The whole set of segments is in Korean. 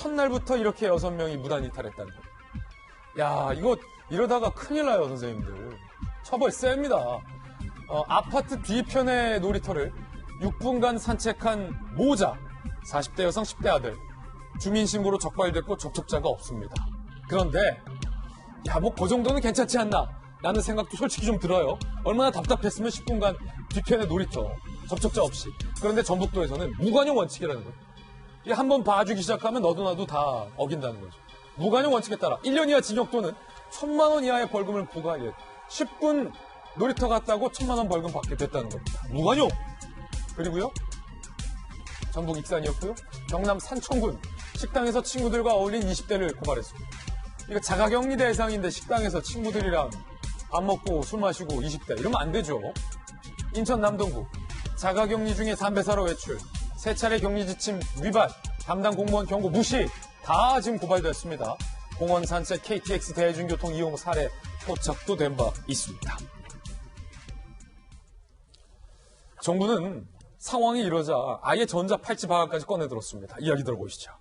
첫날부터 이렇게 6명이 무단 이탈했다는 거예요. 야, 이거 이러다가 큰일 나요, 선생님들. 처벌 셉니다. 아파트 뒤편의 놀이터를 6분간 산책한 모자, 40대 여성 10대 아들, 주민신고로 적발됐고 접촉자가 없습니다. 그런데 야, 뭐 그 정도는 괜찮지 않나 라는 생각도 솔직히 좀 들어요. 얼마나 답답했으면 10분간 뒤편의 놀이터 접촉자 없이. 그런데 전북도에서는 무관용 원칙이라는 거예요. 이게 한번 봐주기 시작하면 너도 나도 다 어긴다는 거죠. 무관용 원칙에 따라 1년 이하 징역 또는 1,000만 원 이하의 벌금을 부과해 10분 놀이터 갔다고 1,000만 원 벌금 받게 됐다는 겁니다. 무관용! 그리고요, 전북 익산이었고요, 경남 산청군 식당에서 친구들과 어울린 20대를 고발했습니다. 이거 자가격리 대상인데 식당에서 친구들이랑 밥 먹고 술 마시고 20대 이러면 안 되죠. 인천 남동구 자가격리 중에 담배 사러 외출, 3차례 격리 지침 위반, 담당 공무원 경고 무시 다 지금 고발됐습니다. 공원 산책, KTX 대중교통 이용 사례 포착도 된 바 있습니다. 정부는 상황이 이러자 아예 전자팔찌 방안까지 꺼내들었습니다. 이야기 들어보시죠.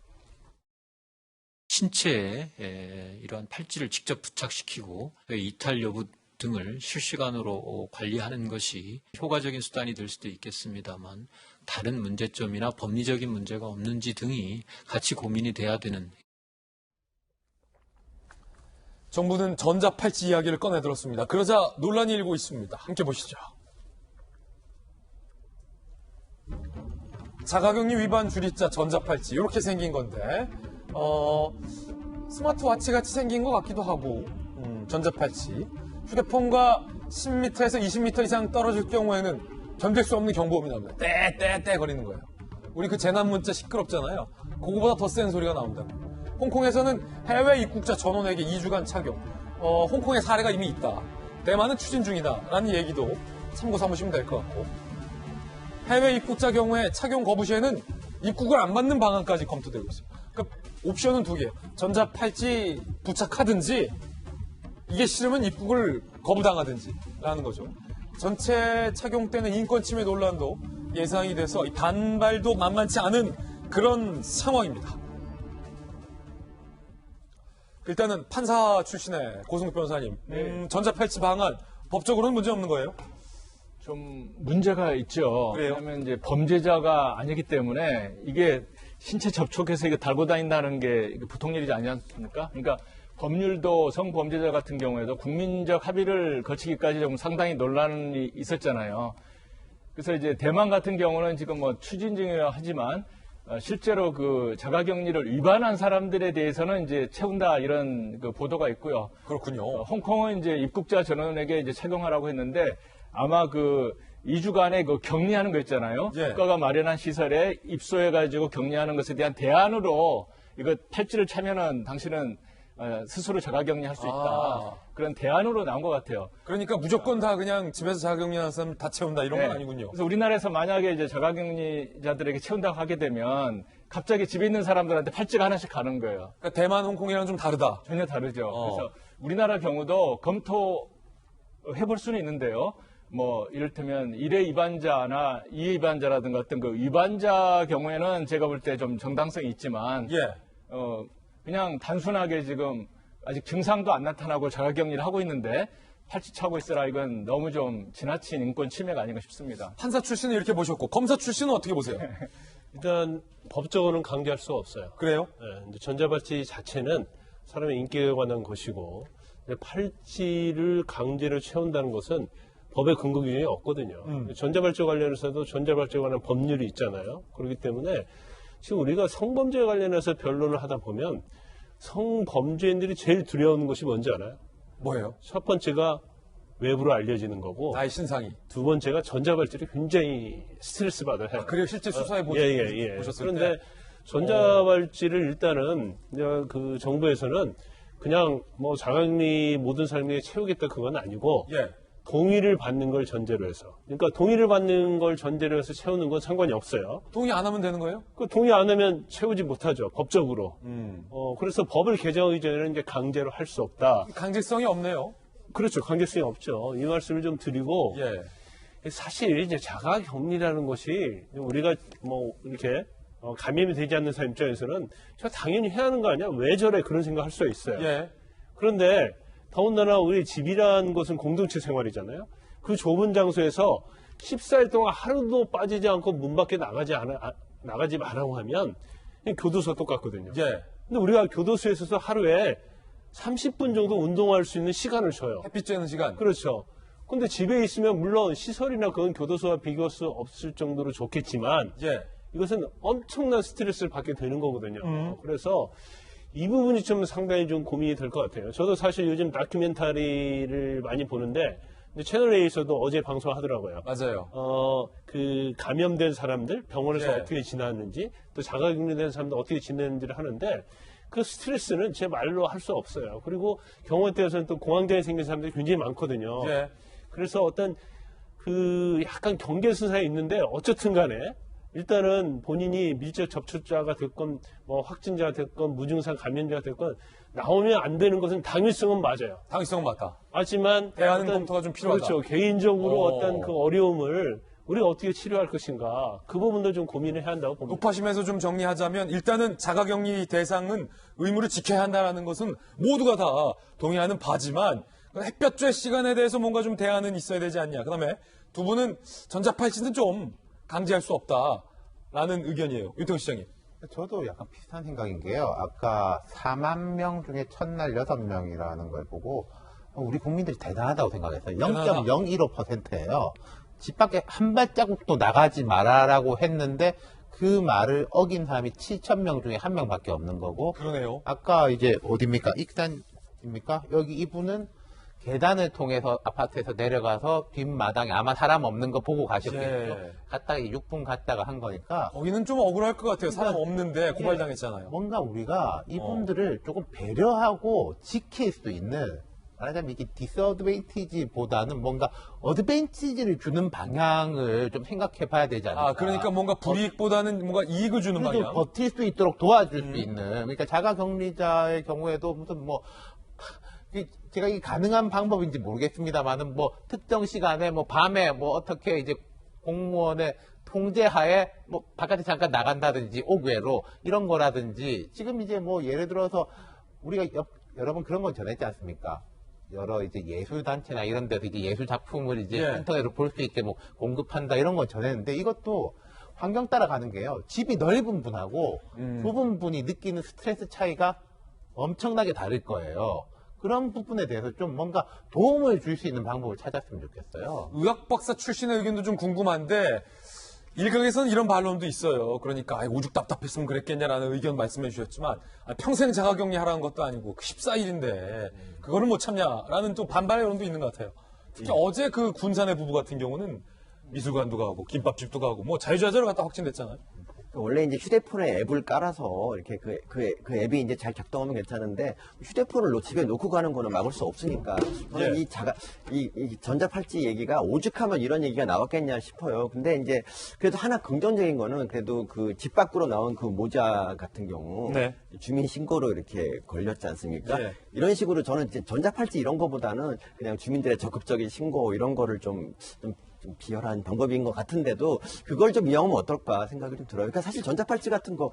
신체에 이러한 팔찌를 직접 부착시키고 이탈 여부 등을 실시간으로 관리하는 것이 효과적인 수단이 될 수도 있겠습니다만 다른 문제점이나 법리적인 문제가 없는지 등이 같이 고민이 돼야 되는. 정부는 전자팔찌 이야기를 꺼내들었습니다. 그러자 논란이 일고 있습니다. 함께 보시죠. 자가격리 위반 줄이자 전자팔찌 이렇게 생긴 건데 스마트워치 같이 생긴 것 같기도 하고 전자팔찌 휴대폰과 10m에서 20m 이상 떨어질 경우에는 견딜 수 없는 경보음이 나옵니다. 떼 거리는 거예요. 우리 그 재난 문자 시끄럽잖아요. 그거보다 더 센 소리가 나온다. 홍콩에서는 해외 입국자 전원에게 2주간 착용. 홍콩의 사례가 이미 있다. 대만은 추진 중이다라는 얘기도 참고 삼으시면 될 것 같고, 해외 입국자 경우에 착용 거부 시에는 입국을 안 받는 방안까지 검토되고 있어요. 그러니까 옵션은 2개. 전자팔찌 부착하든지 이게 싫으면 입국을 거부당하든지라는 거죠. 전체 착용 때는 인권 침해 논란도 예상이 돼서 반발도 만만치 않은 그런 상황입니다. 일단은 판사 출신의 고승욱 변호사님, 전자팔찌 방안 법적으로는 문제 없는 거예요? 좀 문제가 있죠. 그래요? 왜냐하면 이제 범죄자가 아니기 때문에 이게 신체 접촉해서 이게 달고 다닌다는 게 보통 일이지 아니지 않습니까? 그러니까 법률도 성범죄자 같은 경우에도 국민적 합의를 거치기까지 좀 상당히 논란이 있었잖아요. 그래서 이제 대만 같은 경우는 지금 뭐 추진 중이라 하지만 실제로 그 자가격리를 위반한 사람들에 대해서는 이제 채운다 이런 그 보도가 있고요. 그렇군요. 홍콩은 이제 입국자 전원에게 이제 착용하라고 했는데 아마 그 2주간의 그 격리하는 거 있잖아요. 예. 국가가 마련한 시설에 입소해가지고 격리하는 것에 대한 대안으로 이거 팔찌를 차면은 당신은 스스로 자가격리할 수 있다. 그런 대안으로 나온 것 같아요. 그러니까 무조건 다 그냥 집에서 자가격리하는 사람 다 채운다 이런 건 네. 아니군요. 그래서 우리나라에서 만약에 이제 자가격리자들에게 채운다고 하게 되면 갑자기 집에 있는 사람들한테 팔찌가 하나씩 가는 거예요. 그러니까 대만, 홍콩이랑 좀 다르다. 전혀 다르죠. 그래서 우리나라 경우도 검토해볼 수는 있는데요. 뭐 이를테면 1회 위반자나 2회 위반자라든가 어떤 그 위반자 경우에는 제가 볼 때 좀 정당성이 있지만 예. 그냥 단순하게 지금 아직 증상도 안 나타나고 자가격리를 하고 있는데 팔찌 차고 있으라 이건 너무 좀 지나친 인권 침해가 아닌가 싶습니다. 판사 출신은 이렇게 보셨고 검사 출신은 어떻게 보세요? 일단 법적으로는 강제할 수가 없어요. 그래요? 네, 전자발찌 자체는 사람의 인격에 관한 것이고 팔찌를 강제로 채운다는 것은 법의 근거 규정이 없거든요. 전자발찌 관련해서도 전자발찌에 관한 법률이 있잖아요. 그렇기 때문에 지금 우리가 성범죄 관련해서 변론을 하다 보면 성범죄인들이 제일 두려운 것이 뭔지 알아요? 뭐예요? 첫 번째가 외부로 알려지는 거고 나의 신상이. 두 번째가 전자발찌를 굉장히 스트레스 받아요. 그래요? 실제 수사해 보셨을 그런데 때. 전자발찌를 일단은 그 정부에서는 그냥 뭐 자가격리 모든 사람에게 채우겠다 그건 아니고 예. 동의를 받는 걸 전제로 해서. 그러니까 동의를 받는 걸 전제로 해서 채우는 건 상관이 없어요. 동의 안 하면 되는 거예요? 그 동의 안 하면 채우지 못하죠. 법적으로. 그래서 법을 개정하기 전에는 이제 강제로 할 수 없다. 강제성이 없네요. 그렇죠. 강제성이 없죠. 이 말씀을 좀 드리고. 예. 사실 이제 자가격리라는 것이 우리가 뭐 이렇게 감염이 되지 않는 사람 입장에서는 저 당연히 해야 하는 거 아니야? 왜 저래? 그런 생각할 수가 있어요. 예. 그런데 더군다나 우리 집이라는 것은 공동체 생활이잖아요. 그 좁은 장소에서 14일 동안 하루도 빠지지 않고 문 밖에 나가지 말라고 하면 교도소 똑같거든요. 예. 근데 우리가 교도소에 있어서 하루에 30분 정도 운동할 수 있는 시간을 줘요. 햇빛 쬐는 시간. 그렇죠. 근데 집에 있으면 물론 시설이나 그건 교도소와 비교할 수 없을 정도로 좋겠지만 예. 이것은 엄청난 스트레스를 받게 되는 거거든요. 그래서 이 부분이 좀 상당히 좀 고민이 될 것 같아요. 저도 사실 요즘 다큐멘터리를 많이 보는데 채널 A에서도 어제 방송하더라고요. 맞아요. 그 감염된 사람들 병원에서 예. 어떻게 지났는지 또 자가격리된 사람들 어떻게 지냈는지를 하는데 그 스트레스는 제 말로 할 수 없어요. 그리고 경우에 따라서는 또 공황장애 생긴 사람들이 굉장히 많거든요. 예. 그래서 어떤 그 약간 경계선상에 있는데 어쨌든 간에 일단은 본인이 밀접 접촉자가 됐건 뭐 확진자가 됐건 무증상 감염자가 됐건 나오면 안 되는 것은 당위성은 맞아요. 당위성은 맞다. 하지만 대안은 어떤 검토가 좀 필요하다. 그렇죠. 개인적으로 오. 어떤 그 어려움을 우리가 어떻게 치료할 것인가 그 부분도 좀 고민을 해야 한다고 봅니다. 높아심에서 좀 정리하자면 일단은 자가격리 대상은 의무를 지켜야 한다는 것은 모두가 다 동의하는 바지만 햇볕 쬐 시간에 대해서 뭔가 좀 대안은 있어야 되지 않냐. 그다음에 두 분은 전자팔찌는 좀 강제할 수 없다라는 의견이에요. 유통 시장님. 저도 약간 비슷한 생각인 게요. 아까 4만 명 중에 첫날 6명이라는 걸 보고 우리 국민들이 대단하다고 생각했어요. 0.015%예요. 집 밖에 한 발자국도 나가지 말아라고 했는데 그 말을 어긴 사람이 7,000명 중에 1명밖에 없는 거고. 그러네요. 아까 이제 어디입니까? 익산입니까? 여기 이분은 계단을 통해서 아파트에서 내려가서 빈 마당에 아마 사람 없는 거 보고 가셨겠죠. 예. 갔다가 6분 갔다가 한 거니까 거기는 좀 억울할 것 같아요. 사람 없는데 고발당했잖아요. 뭔가 우리가 이분들을 조금 배려하고 지킬 수 있는, 말하자면 이게 디스어드베인티지보다는 뭔가 어드밴티지를 주는 방향을 좀 생각해 봐야 되지 않을까. 그러니까 뭔가 불이익보다는 뭔가 이익을 주는 그래도 방향. 버틸 수 있도록 도와줄 수 있는. 그러니까 자가격리자의 경우에도 무슨 제가 이게 가능한 방법인지 모르겠습니다만은 특정 시간에 밤에 어떻게 이제 공무원의 통제하에 바깥에 잠깐 나간다든지 옥외로 이런 거라든지 지금 이제 예를 들어서 우리가 여러 번 그런 건 전했지 않습니까? 여러 이제 예술단체나 이런 데서 이제 예술 작품을 이제 예. 인터넷으로 볼 수 있게 공급한다 이런 건 전했는데 이것도 환경 따라가는 게요. 집이 넓은 분하고 좁은 분이 느끼는 스트레스 차이가 엄청나게 다를 거예요. 그런 부분에 대해서 좀 뭔가 도움을 줄 수 있는 방법을 찾았으면 좋겠어요. 의학 박사 출신의 의견도 좀 궁금한데 일각에서는 이런 반론도 있어요. 그러니까 오죽 답답했으면 그랬겠냐라는 의견 말씀해 주셨지만 평생 자가격리 하라는 것도 아니고 14일인데 그거를 못 참냐라는 또 반발의 여론도 있는 것 같아요. 특히 어제 그 군산의 부부 같은 경우는 미술관도 가고 김밥집도 가고 자유자재로 갔다 확진됐잖아요. 원래 이제 휴대폰에 앱을 깔아서 이렇게 그 앱이 이제 잘 작동하면 괜찮은데 휴대폰을 집에 놓고 가는 거는 막을 수 없으니까 저는 예. 이 전자팔찌 얘기가 오죽하면 이런 얘기가 나왔겠냐 싶어요. 근데 이제 그래도 하나 긍정적인 거는 그래도 그 집 밖으로 나온 그 모자 같은 경우 네. 주민 신고로 이렇게 걸렸지 않습니까? 예. 이런 식으로 저는 이제 전자팔찌 이런 거보다는 그냥 주민들의 적극적인 신고 이런 거를 좀 비열한 방법인 것 같은데도 그걸 좀 이용하면 어떨까 생각이 좀 들어요. 그러니까 사실 전자팔찌 같은 거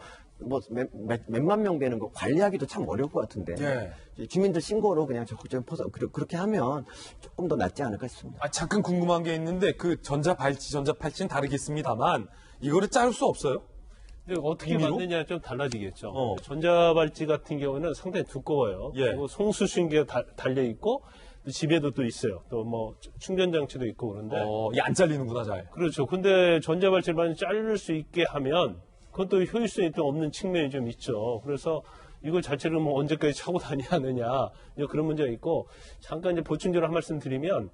몇만 명 되는 거 관리하기도 참 어려울 것 같은데 예. 주민들 신고로 그냥 적극적인 그렇게 하면 조금 더 낫지 않을까 싶습니다. 잠깐 궁금한 게 있는데 그 전자팔찌는 다르겠습니다만 이거를 자를 수 없어요? 근데 어떻게 비밀로? 만드냐에 좀 달라지겠죠. 전자발찌 같은 경우는 상당히 두꺼워요. 예. 그리고 송수신기가 달려 있고 집에도 또 있어요. 또 충전 장치도 있고 그런데 이게 안 잘리는구나 잘. 그렇죠. 근데 전자발찌를 많이 자를 수 있게 하면 그건 또 효율성이 또 없는 측면이 좀 있죠. 그래서 이걸 자체를 언제까지 차고 다녀야 하느냐 그런 문제가 있고 잠깐 이제 보충적으로 한 말씀 드리면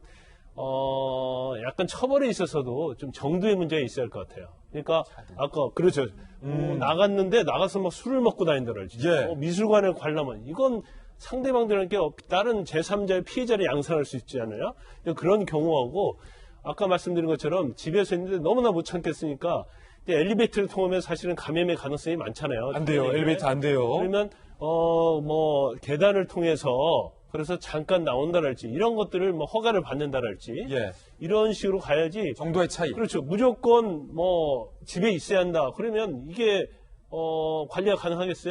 약간 처벌에 있어서도 좀 정도의 문제가 있어야 할 것 같아요. 그러니까 아까 그렇죠. 나갔는데 나가서 술을 먹고 다닌다랄지 예. 미술관을 관람한 이건 상대방들에게 다른 제3자의 피해자를 양산할 수 있잖아요. 그런 경우하고 아까 말씀드린 것처럼 집에서 있는데 너무나 못 참겠으니까 엘리베이터를 통하면 사실은 감염의 가능성이 많잖아요. 안 돼요. 엘리베이터 안 돼요. 그러면 계단을 통해서 그래서 잠깐 나온다랄지 이런 것들을 허가를 받는다랄지 예. 이런 식으로 가야지. 정도의 차이. 그렇죠. 무조건 집에 있어야 한다. 그러면 이게 관리가 가능하겠어요?